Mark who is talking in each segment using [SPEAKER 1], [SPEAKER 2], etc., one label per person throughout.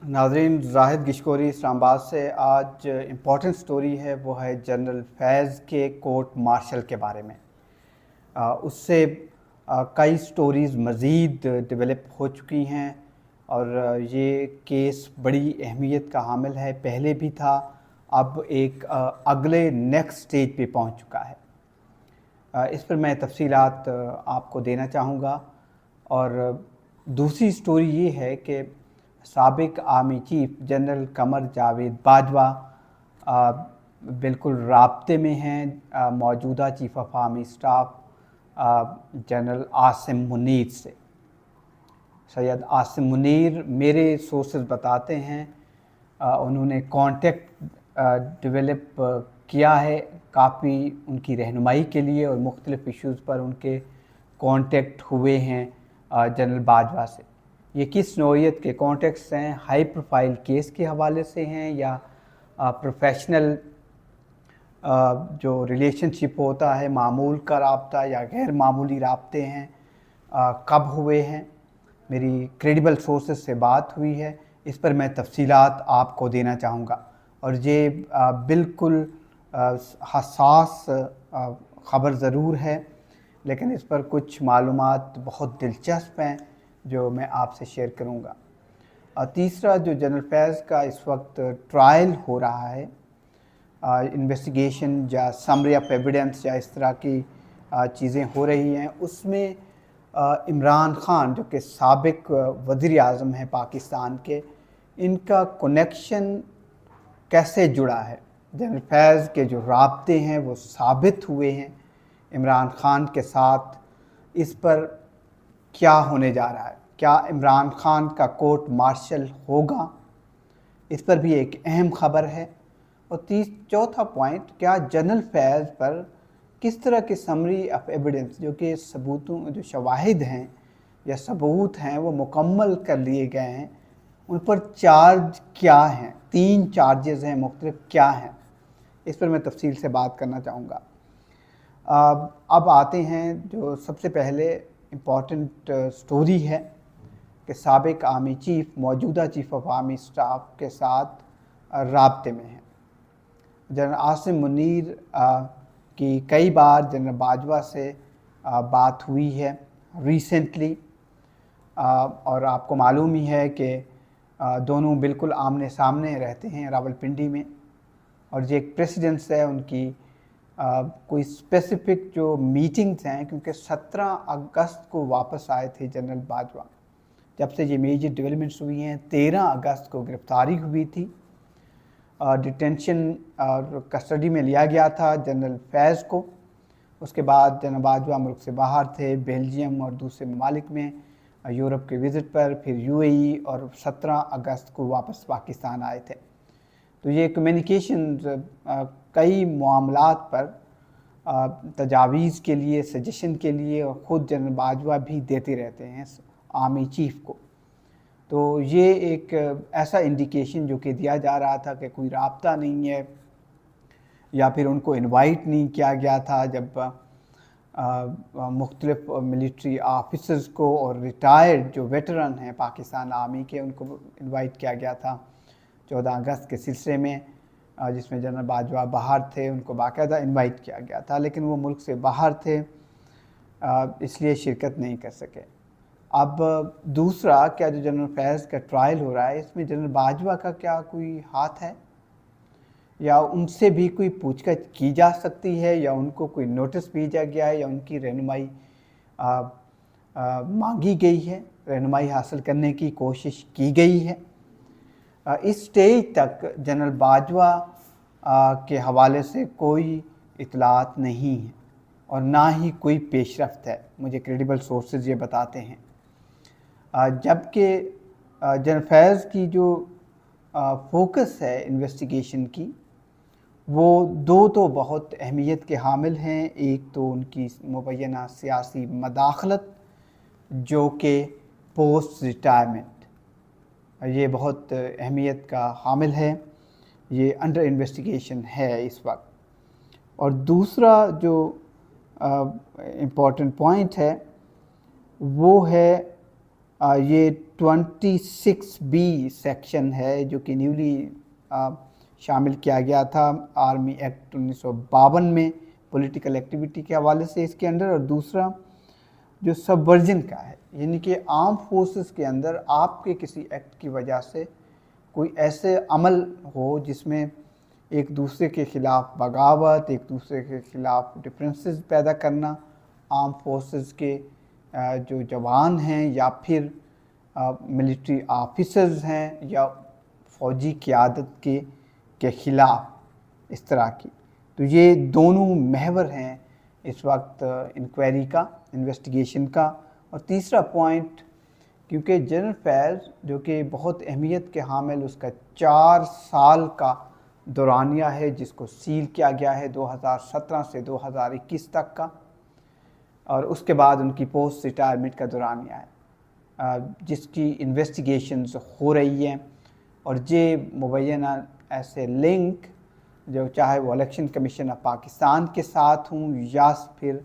[SPEAKER 1] नाज़रीन, जाहिद गिशकोरी इस्लामाबाद से। आज इम्पॉर्टेंट स्टोरी है, वो है जनरल फैज़ के कोर्ट मार्शल के बारे में। उससे कई स्टोरीज़ मज़ीद डेवलप हो चुकी हैं और ये केस बड़ी अहमियत का हामिल है। पहले भी था, अब एक अगले नेक्स्ट स्टेज पे पहुंच चुका है। इस पर मैं तफसीलात आपको देना चाहूँगा। और दूसरी स्टोरी ये है कि साबिक army chief general Qamar Javed Bajwa बिल्कुल राब्ते में हैं मौजूदा chief of army staff general Asim Munir से। सैयद आसिम मुनीर, मेरे सोर्सेज बताते हैं, उन्होंने कांटेक्ट डेवलप किया है काफ़ी उनकी रहनुमाई के लिए, और मुख्तलिफ़ इश्यूज़ पर उनके कांटेक्ट हुए हैं जनरल बाजवा से। ये किस नौइयत के कॉन्टेक्ट्स हैं? हाई प्रोफाइल केस के हवाले से हैं या प्रोफेशनल जो रिलेशनशिप होता है, मामूल का राब्ता या गैर मामूली राब्ते हैं? कब हुए हैं? मेरी क्रेडिबल सोर्सेज से बात हुई है, इस पर मैं तफसीलात आपको देना चाहूँगा। और ये बिल्कुल हसास ख़बर ज़रूर है, लेकिन इस पर कुछ मालूमात बहुत दिलचस्प हैं जो मैं आपसे शेयर करूँगा। और तीसरा, जो जनरल फैज़ का इस वक्त ट्रायल हो रहा है, इन्वेस्टिगेशन या समरी ऑफ एविडेंस या इस तरह की चीज़ें हो रही हैं, उसमें इमरान ख़ान जो कि साबिक वज़ीर आज़म हैं पाकिस्तान के, इनका कनेक्शन कैसे जुड़ा है? जनरल फैज़ के जो राब्ते हैं वो साबित हुए हैं इमरान ख़ान के साथ। इस पर क्या होने जा रहा है? क्या इमरान ख़ान का कोर्ट मार्शल होगा? इस पर भी एक अहम ख़बर है। और चौथा पॉइंट, क्या जनरल फैज़ पर किस तरह की समरी ऑफ एविडेंस, जो कि सबूतों, जो शवाहिद हैं या सबूत हैं, वो मुकम्मल कर लिए गए हैं, उन पर चार्ज क्या हैं? 3 चार्जेस हैं मुख्तलिफ, क्या हैं? इस पर मैं तफसील से बात करना चाहूँगा। अब आते हैं जो सबसे पहले इम्पॉर्टेंट स्टोरी है कि साबिक आर्मी चीफ मौजूदा चीफ ऑफ आर्मी स्टाफ के साथ राब्ते में हैं। जनरल आसिम मुनीर की कई बार जनरल बाजवा से बात हुई है रिसेंटली, और आपको मालूम ही है कि दोनों बिल्कुल आमने सामने रहते हैं रावलपिंडी में। और ये एक प्रेसिडेंस है उनकी। कोई स्पेसिफिक जो मीटिंग्स हैं, क्योंकि 17 अगस्त को वापस आए थे जनरल बाजवा। जब से ये मेजर डेवलपमेंट्स हुई हैं, 13 अगस्त को गिरफ़्तारी हुई थी, डिटेंशन और कस्टडी में लिया गया था जनरल फैज़ को। उसके बाद जनरल बाजवा मुल्क से बाहर थे, बेल्जियम और दूसरे ममालिक में, यूरोप के विज़िट पर, फिर यूएई, और 17 अगस्त को वापस पाकिस्तान आए थे। तो ये कम्युनिकेशन कई मामलात पर तजावीज़ के लिए, सजेशन के लिए, और ख़ुद जनरल बाजवा भी देते रहते हैं आर्मी चीफ को। तो ये एक ऐसा इंडिकेशन जो कि दिया जा रहा था कि कोई राब्ता नहीं है, या फिर उनको इनवाइट नहीं किया गया था। जब मुख्तलिफ मिलिट्री ऑफिसर्स को और रिटायर्ड जो वेटरन हैं पाकिस्तान आर्मी के, उनको इनवाइट किया गया था 14 अगस्त के सिलसिले में, जिसमें जनरल बाजवा बाहर थे, उनको बाकायदा इनवाइट किया गया था, लेकिन वो मुल्क से बाहर थे, इसलिए शिरकत नहीं कर सके। अब दूसरा, क्या जो जनरल फैज़ का ट्रायल हो रहा है, इसमें जनरल बाजवा का क्या कोई हाथ है, या उनसे भी कोई पूछताछ की जा सकती है, या उनको कोई नोटिस भेजा गया है, या उनकी रहनुमाई मांगी गई है, रहनुमाई हासिल करने की कोशिश की गई है? इस स्टेज तक जनरल बाजवा के हवाले से कोई इतलात नहीं है, और ना ही कोई पेशरफ्त है, मुझे क्रेडिबल सोर्सेज ये बताते हैं। जबकि जनरल फैज़ की जो फोकस है इन्वेस्टिगेशन की, वो दो तो बहुत अहमियत के हामिल हैं। एक तो उनकी मुबैना सियासी मदाखलत, जो कि पोस्ट रिटायरमेंट, ये बहुत अहमियत का हामिल है, ये अंडर इन्वेस्टिगेशन है इस वक्त। और दूसरा जो इम्पॉर्टेंट पॉइंट है, वो है یہ 26B سیکشن ہے جو کہ نیولی شامل کیا گیا تھا آرمی ایکٹ 1952 میں پولیٹیکل ایکٹیویٹی کے حوالے سے اس کے اندر، اور دوسرا جو سب ورژن کا ہے، یعنی کہ آرم فورسز کے اندر آپ کے کسی ایکٹ کی وجہ سے کوئی ایسے عمل ہو جس میں ایک دوسرے کے خلاف بغاوت، ایک دوسرے کے خلاف ڈفرینسز پیدا کرنا، آرم فورسز کے جو جوان ہیں یا پھر ملٹری آفیسرز ہیں یا فوجی قیادت کے خلاف اس طرح کی، تو یہ دونوں محور ہیں اس وقت انکوائری کا، انویسٹیگیشن کا۔ اور تیسرا پوائنٹ، کیونکہ جنرل فیض جو کہ بہت اہمیت کے حامل، اس کا 4 سال کا دورانیہ ہے جس کو سیل کیا گیا ہے 2017 سے 2021 تک کا، اور اس کے بعد ان کی پوسٹ ریٹائرمنٹ کا دورانیہ ہے جس کی انویسٹیگیشنز ہو رہی ہیں، اور یہ مبینہ ایسے لنک جو چاہے وہ الیکشن کمیشن آف پاکستان کے ساتھ ہوں یا پھر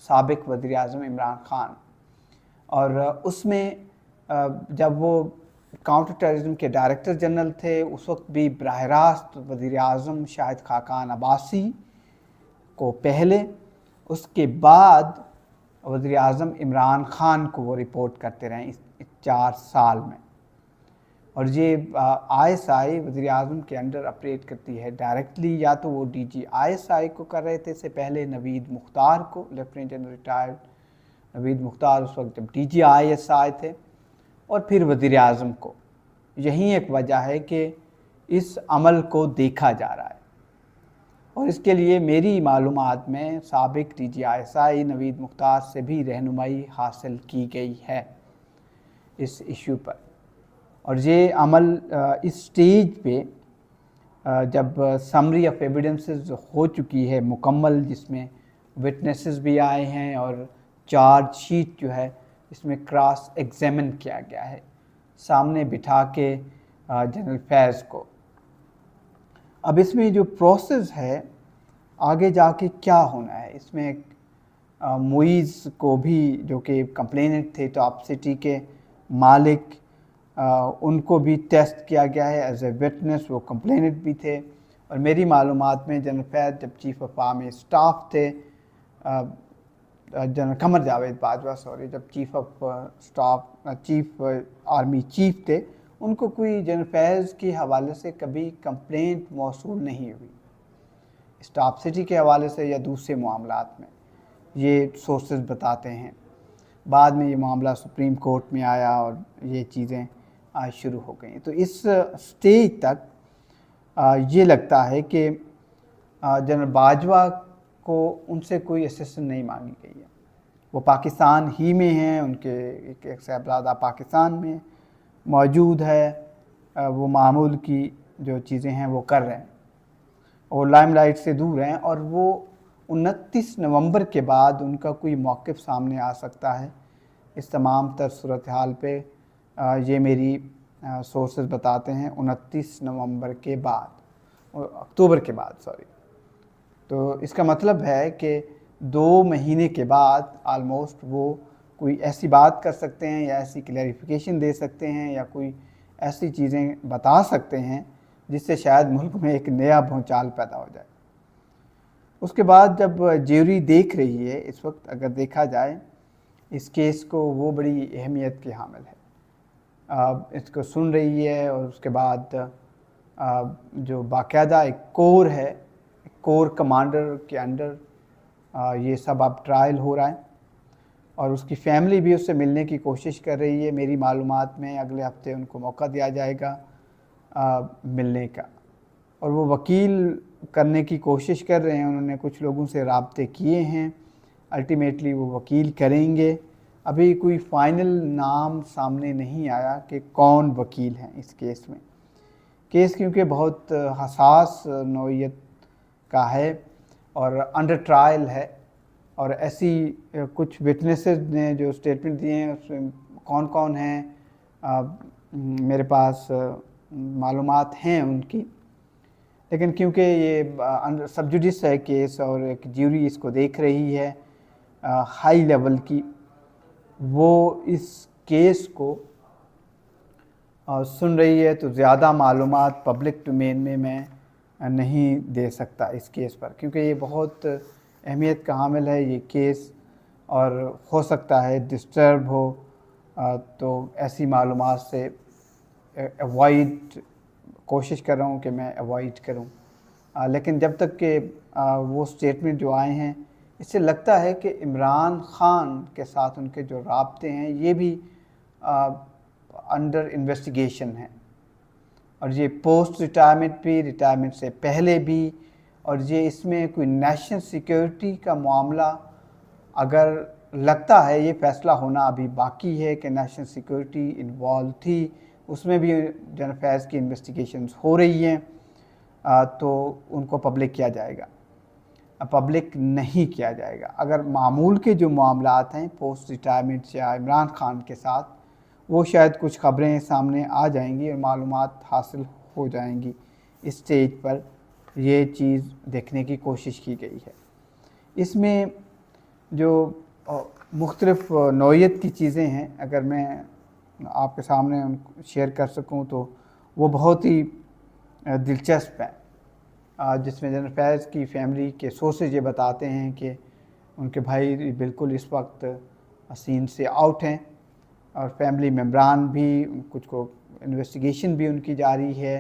[SPEAKER 1] سابق وزیر اعظم عمران خان، اور اس میں جب وہ کاؤنٹر ٹیررزم کے ڈائریکٹر جنرل تھے اس وقت بھی براہ راست وزیر اعظم شاہد خاقان عباسی کو پہلے، اس کے بعد وزیر اعظم عمران خان کو وہ رپورٹ کرتے رہے اس 4 سال میں۔ اور یہ ISI وزیر اعظم کے انڈر آپریٹ کرتی ہے ڈائریکٹلی، یا تو وہ DG ISI کو کر رہے تھے، اس سے پہلے نوید مختار کو، لیفٹیننٹ جنرل ریٹائرڈ نوید مختار اس وقت جب DG ISI تھے، اور پھر وزیر اعظم کو۔ یہی ایک وجہ ہے کہ اس عمل کو دیکھا جا رہا ہے، اور اس کے لیے میری معلومات میں سابق DG ISI نوید مختار سے بھی رہنمائی حاصل کی گئی ہے اس ایشو پر۔ اور یہ عمل اس سٹیج پہ جب سمری آف ایویڈنسز ہو چکی ہے مکمل، جس میں وٹنسز بھی آئے ہیں اور چارج شیٹ جو ہے اس میں کراس ایگزامن کیا گیا ہے سامنے بٹھا کے جنرل فیض کو۔ اب اس میں جو پروسیس ہے آگے جا کے کیا ہونا ہے، اس میں معیز کو بھی جو کہ کمپلیننٹ تھے ٹاپ سٹی کے مالک، ان کو بھی ٹیسٹ کیا گیا ہے ایز اے وٹنس، وہ کمپلیننٹ بھی تھے۔ اور میری معلومات میں جنرل فیض جب چیف آف آرمی اسٹاف تھے، جنرل قمر جاوید باجوہ جب chief of staff chief army chief تھے، ان کو کوئی جنرل فیض کے حوالے سے کبھی کمپلینٹ موصول نہیں ہوئی اسٹاف سٹی کے حوالے سے یا دوسرے معاملات میں، یہ سورسز بتاتے ہیں۔ بعد میں یہ معاملہ سپریم کورٹ میں آیا اور یہ چیزیں شروع ہو گئیں، تو اس سٹیج تک یہ لگتا ہے کہ جنرل باجوہ کو ان سے کوئی اسسٹنس نہیں مانگی گئی ہے، وہ پاکستان ہی میں ہیں، ان کے ایک صاحبزادہ پاکستان میں موجود ہے، وہ معمول کی جو چیزیں ہیں وہ کر رہے ہیں اور لائم لائٹ سے دور ہیں، اور وہ 29 نومبر کے بعد ان کا کوئی موقف سامنے آ سکتا ہے اس تمام تر صورتحال پہ، یہ میری سورسز بتاتے ہیں 29 نومبر کے بعد، اکتوبر کے بعد تو اس کا مطلب ہے کہ 2 مہینے کے بعد آلموسٹ وہ کوئی ایسی بات کر سکتے ہیں یا ایسی کلیریفیکیشن دے سکتے ہیں یا کوئی ایسی چیزیں بتا سکتے ہیں جس سے شاید ملک میں ایک نیا بھونچال پیدا ہو جائے۔ اس کے بعد جب جیوری دیکھ رہی ہے اس وقت، اگر دیکھا جائے اس کیس کو، وہ بڑی اہمیت کے حامل ہے، اس کو سن رہی ہے، اور اس کے بعد جو باقاعدہ ایک کور ہے، کور کمانڈر کے انڈر یہ سب اب ٹرائل ہو رہا ہے، اور اس کی فیملی بھی اس سے ملنے کی کوشش کر رہی ہے۔ میری معلومات میں اگلے ہفتے ان کو موقع دیا جائے گا ملنے کا، اور وہ وکیل کرنے کی کوشش کر رہے ہیں، انہوں نے کچھ لوگوں سے رابطے کیے ہیں، الٹیمیٹلی وہ وکیل کریں گے۔ ابھی کوئی فائنل نام سامنے نہیں آیا کہ کون وکیل ہیں اس کیس میں، کیس کیونکہ بہت حساس نوعیت کا ہے اور انڈر ٹرائل ہے، اور ایسی کچھ وٹنسز نے جو اسٹیٹمنٹ دیے ہیں اس میں کون کون ہیں میرے پاس معلومات ہیں ان کی، لیکن کیونکہ یہ سب جوڈس ہے کیس اور ایک جیوری اس کو دیکھ رہی ہے ہائی لیول کی، وہ اس کیس کو सुन रही है, तो ज़्यादा मालूमात पब्लिक डोमेन में मैं नहीं दे सकता इस केस पर, क्योंकि ये बहुत अहमियत का हामिल है ये केस, और हो सकता है डिस्टर्ब हो, तो ऐसी मालूमात से अवॉइड कोशिश कर रहा हूँ कि मैं अवॉइड करूँ। लेकिन जब तक कि वो स्टेटमेंट जो आए हैं, इससे लगता है कि इमरान ख़ान के साथ उनके जो राब्ते हैं ये भी अंडर इन्वेस्टिगेशन है, और ये पोस्ट रिटायरमेंट भी, रिटायरमेंट से पहले भी, और ये इसमें कोई नेशनल सिक्योरिटी का मामला अगर लगता है, ये फ़ैसला होना अभी बाकी है कि नेशनल सिक्योरिटी इन्वॉल्व थी, उसमें भी जनरल अफेयर्स की इन्वेस्टिगेशंस हो रही हैं, तो उनको पब्लिक किया जाएगा, पब्लिक नहीं किया जाएगा। अगर मामूल के जो मामलात हैं पोस्ट रिटायरमेंट या इमरान ख़ान के साथ, वो शायद कुछ ख़बरें सामने आ जाएंगी और मालूमात हासिल हो जाएंगी। इस स्टेज पर ये चीज़ देखने की कोशिश की गई है। इसमें जो मुख्तलिफ़ नौइयत की चीज़ें हैं, अगर मैं आपके सामने उनको शेयर कर सकूं, तो वो बहुत ही दिलचस्प हैं, जिसमें जनरल फैज़ की फ़ैमिली के सोर्सेज ये बताते हैं कि उनके भाई बिल्कुल इस वक्त सीन से आउट हैं, और फैमिली मेम्बरान भी, कुछ को इन्वेस्टिगेशन भी उनकी जारी है,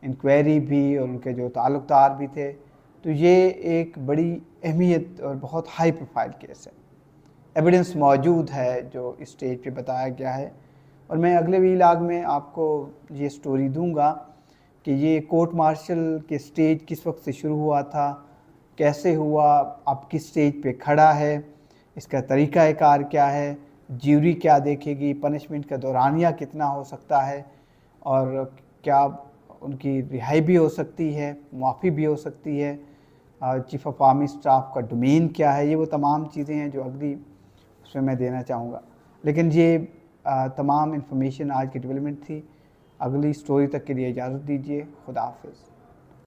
[SPEAKER 1] इंक्वायरी भी, और उनके जो ताल्लुक़दार भी थे। तो ये एक बड़ी अहमियत और बहुत हाई प्रोफाइल केस है। एविडेंस मौजूद है जो इस स्टेज पे बताया गया है, और मैं अगले वीलाग में आपको ये स्टोरी दूंगा कि ये कोर्ट मार्शल के स्टेज किस वक्त से शुरू हुआ था, कैसे हुआ, अब किस स्टेज पे खड़ा है, इसका तरीक़ाकार क्या है, ज्यूरी क्या देखेगी, पनिशमेंट का दौरानिया कितना हो सकता है, और क्या उनकी रिहाई भी हो सकती है, माफ़ी भी हो सकती है, चीफ़ ऑफ आर्मी स्टाफ का डोमेन क्या है। ये वो तमाम चीज़ें हैं जो अगली उसमें मैं देना चाहूँगा। लेकिन ये तमाम इन्फॉर्मेशन आज की डेवलपमेंट थी। अगली स्टोरी तक के लिए इजाज़त दीजिए। खुदा हाफ़िज़।